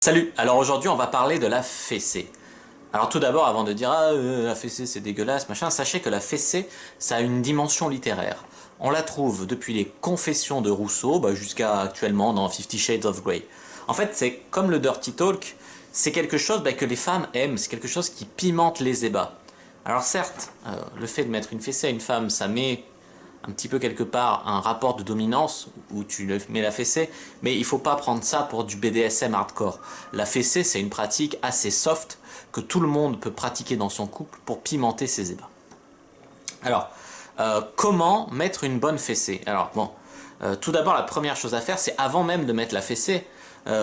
Salut, alors aujourd'hui on va parler de la fessée. Alors tout d'abord, avant de dire la fessée c'est dégueulasse, machin, sachez que la fessée ça a une dimension littéraire. On la trouve depuis les Confessions de Rousseau jusqu'à actuellement dans Fifty Shades of Grey. En fait c'est comme le dirty talk, c'est quelque chose que les femmes aiment, c'est quelque chose qui pimente les ébats. Alors certes, le fait de mettre une fessée à une femme ça met un petit peu quelque part un rapport de dominance où tu mets la fessée, mais il faut pas prendre ça pour du BDSM hardcore. La fessée, c'est une pratique assez soft que tout le monde peut pratiquer dans son couple pour pimenter ses ébats. Alors, comment mettre une bonne fessée? Alors bon, tout d'abord la première chose à faire, c'est avant même de mettre la fessée,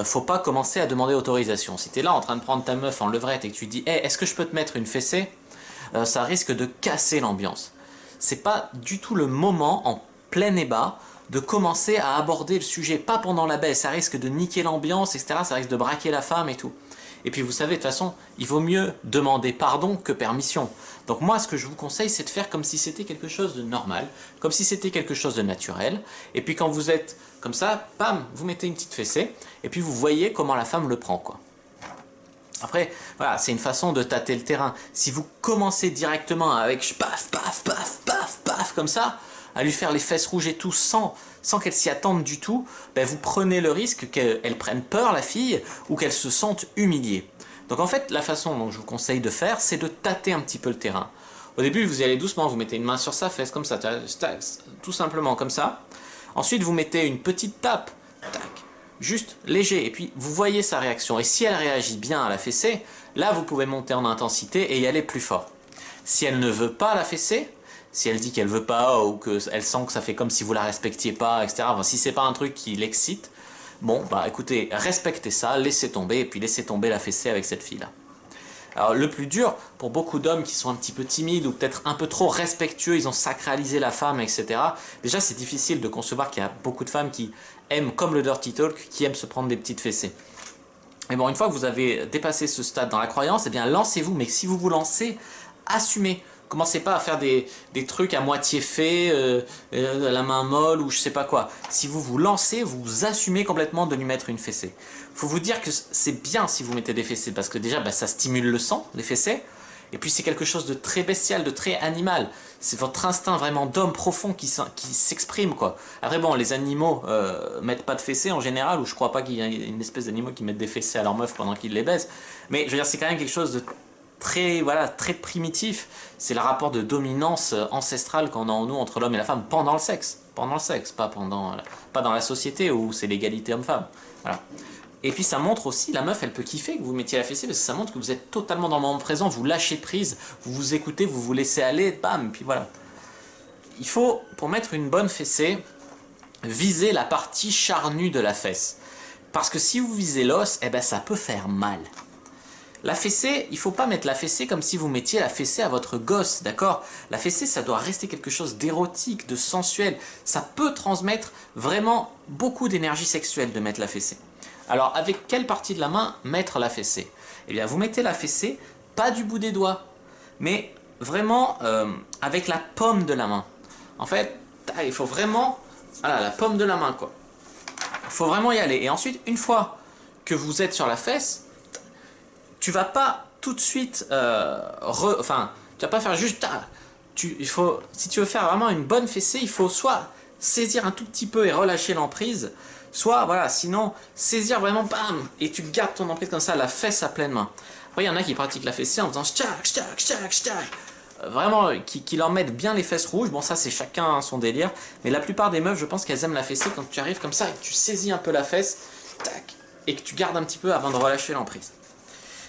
faut pas commencer à demander autorisation. Si tu es là en train de prendre ta meuf en levrette et que tu dis hey, est-ce que je peux te mettre une fessée? Ça risque de casser l'ambiance. C'est pas du tout le moment en plein ébat de commencer à aborder le sujet, pas pendant la baisse, ça risque de niquer l'ambiance, etc., ça risque de braquer la femme et tout. Et puis vous savez, de toute façon, il vaut mieux demander pardon que permission. Donc moi, ce que je vous conseille, c'est de faire comme si c'était quelque chose de normal, comme si c'était quelque chose de naturel, et puis quand vous êtes comme ça, pam, vous mettez une petite fessée, et puis vous voyez comment la femme le prend, quoi. Après, voilà, c'est une façon de tâter le terrain. Si vous commencez directement avec paf, paf, paf, paf, paf, comme ça, à lui faire les fesses rouges et tout sans qu'elle s'y attende du tout, vous prenez le risque qu'elle prenne peur, la fille, ou qu'elle se sente humiliée. Donc en fait, la façon dont je vous conseille de faire, c'est de tâter un petit peu le terrain. Au début, vous y allez doucement, vous mettez une main sur sa fesse, comme ça, tout simplement comme ça. Ensuite, vous mettez une petite tape, tac, juste léger, et puis vous voyez sa réaction. Et si elle réagit bien à la fessée, là vous pouvez monter en intensité et y aller plus fort. Si elle ne veut pas la fessée, si elle dit qu'elle veut pas ou qu'elle sent que ça fait comme si vous la respectiez pas, etc. Enfin, si c'est pas un truc qui l'excite, bon écoutez, respectez ça, laissez tomber et puis laissez tomber la fessée avec cette fille là. Alors le plus dur, pour beaucoup d'hommes qui sont un petit peu timides ou peut-être un peu trop respectueux, ils ont sacralisé la femme, etc. Déjà c'est difficile de concevoir qu'il y a beaucoup de femmes qui aiment, comme le dirty talk, qui aiment se prendre des petites fessées. Mais bon, une fois que vous avez dépassé ce stade dans la croyance, eh bien lancez-vous, mais si vous vous lancez, assumez. Commencez pas à faire des trucs à moitié faits, la main molle ou je sais pas quoi. Si vous vous lancez, vous assumez complètement de lui mettre une fessée. Faut vous dire que c'est bien si vous mettez des fessées, parce que déjà ça stimule le sang, les fessées, et puis c'est quelque chose de très bestial, de très animal. C'est votre instinct vraiment d'homme profond qui s'exprime, quoi. Après bon, les animaux mettent pas de fessées en général, ou je crois pas qu'il y ait une espèce d'animaux qui mettent des fessées à leur meuf pendant qu'ils les baisent. Mais je veux dire, c'est quand même quelque chose de très, voilà, très primitif. C'est le rapport de dominance ancestrale qu'on a en nous entre l'homme et la femme pendant le sexe. Pendant le sexe, pas dans la société où c'est l'égalité homme-femme. Voilà. Et puis ça montre aussi, la meuf elle peut kiffer que vous mettiez la fessée parce que ça montre que vous êtes totalement dans le moment présent, vous lâchez prise, vous vous écoutez, vous vous laissez aller, bam, puis voilà. Il faut, pour mettre une bonne fessée, viser la partie charnue de la fesse. Parce que si vous visez l'os, ça peut faire mal. La fessée, il ne faut pas mettre la fessée comme si vous mettiez la fessée à votre gosse, d'accord? La fessée, ça doit rester quelque chose d'érotique, de sensuel. Ça peut transmettre vraiment beaucoup d'énergie sexuelle de mettre la fessée. Alors, avec quelle partie de la main mettre la fessée? Eh bien, vous mettez la fessée, pas du bout des doigts, mais vraiment avec la paume de la main. En fait, il faut vraiment... Voilà, la paume de la main, quoi. Il faut vraiment y aller. Et ensuite, une fois que vous êtes sur la fesse, tu vas pas tout de suite... Enfin, tu vas pas faire juste... si tu veux faire vraiment une bonne fessée, il faut soit saisir un tout petit peu et relâcher l'emprise, soit, voilà, sinon, saisir vraiment, bam, et tu gardes ton emprise comme ça, la fesse à pleine main. Après, il y en a qui pratiquent la fessée en faisant vraiment, qui leur mettent bien les fesses rouges. Bon, ça, c'est chacun son délire. Mais la plupart des meufs, je pense qu'elles aiment la fessée quand tu arrives comme ça et que tu saisis un peu la fesse, tac, et que tu gardes un petit peu avant de relâcher l'emprise.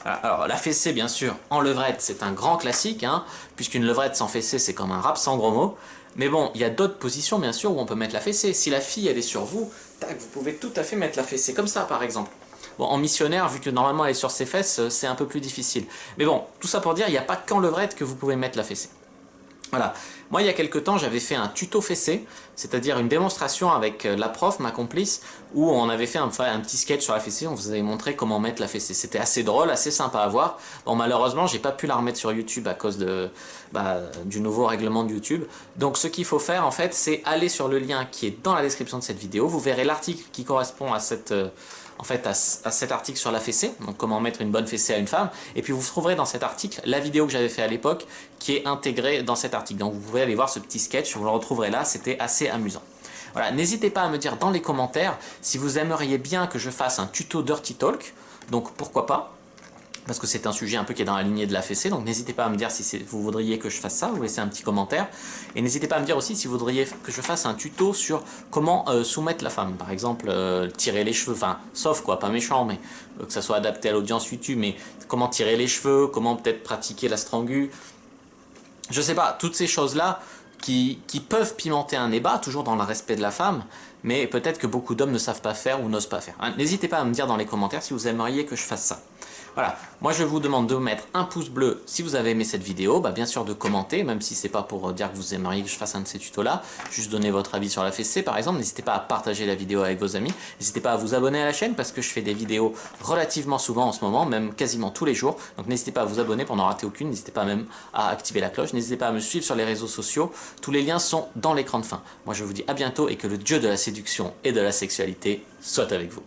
Alors, la fessée, bien sûr, en levrette, c'est un grand classique, hein, puisqu'une levrette sans fessée, c'est comme un rap sans gros mots. Mais bon, il y a d'autres positions, bien sûr, où on peut mettre la fessée. Si la fille, elle est sur vous, tac, vous pouvez tout à fait mettre la fessée comme ça, par exemple. Bon, en missionnaire, vu que normalement elle est sur ses fesses, c'est un peu plus difficile. Mais bon, tout ça pour dire, il n'y a pas qu'en levrette que vous pouvez mettre la fessée. Voilà. Moi, il y a quelques temps, j'avais fait un tuto fessé, c'est-à-dire une démonstration avec la prof, ma complice, où on avait fait un petit sketch sur la fessée, on vous avait montré comment mettre la fessée. C'était assez drôle, assez sympa à voir. Bon, malheureusement, j'ai pas pu la remettre sur YouTube à cause du nouveau règlement de YouTube. Donc, ce qu'il faut faire, en fait, c'est aller sur le lien qui est dans la description de cette vidéo. Vous verrez l'article qui correspond à en fait à cet article sur la fessée, donc comment mettre une bonne fessée à une femme, et puis vous trouverez dans cet article la vidéo que j'avais fait à l'époque qui est intégrée dans cet article. Donc vous pouvez aller voir ce petit sketch, vous le retrouverez là, c'était assez amusant. Voilà, n'hésitez pas à me dire dans les commentaires si vous aimeriez bien que je fasse un tuto Dirty Talk, donc pourquoi pas, parce que c'est un sujet un peu qui est dans la lignée de la fessée, donc n'hésitez pas à me dire si vous voudriez que je fasse ça, vous laissez un petit commentaire, et n'hésitez pas à me dire aussi si vous voudriez que je fasse un tuto sur comment soumettre la femme, par exemple tirer les cheveux, enfin sauf quoi, pas méchant, mais que ça soit adapté à l'audience YouTube, mais comment tirer les cheveux, comment peut-être pratiquer la strangu, je sais pas, toutes ces choses-là qui peuvent pimenter un débat, toujours dans le respect de la femme, mais peut-être que beaucoup d'hommes ne savent pas faire ou n'osent pas faire. Hein, n'hésitez pas à me dire dans les commentaires si vous aimeriez que je fasse ça. Voilà, moi je vous demande de mettre un pouce bleu si vous avez aimé cette vidéo, bien sûr de commenter, même si c'est pas pour dire que vous aimeriez que je fasse un de ces tutos là, juste donner votre avis sur la fessée par exemple, n'hésitez pas à partager la vidéo avec vos amis, n'hésitez pas à vous abonner à la chaîne parce que je fais des vidéos relativement souvent en ce moment, même quasiment tous les jours, donc n'hésitez pas à vous abonner pour n'en rater aucune, n'hésitez pas même à activer la cloche, n'hésitez pas à me suivre sur les réseaux sociaux, tous les liens sont dans l'écran de fin. Moi je vous dis à bientôt et que le dieu de la séduction et de la sexualité soit avec vous.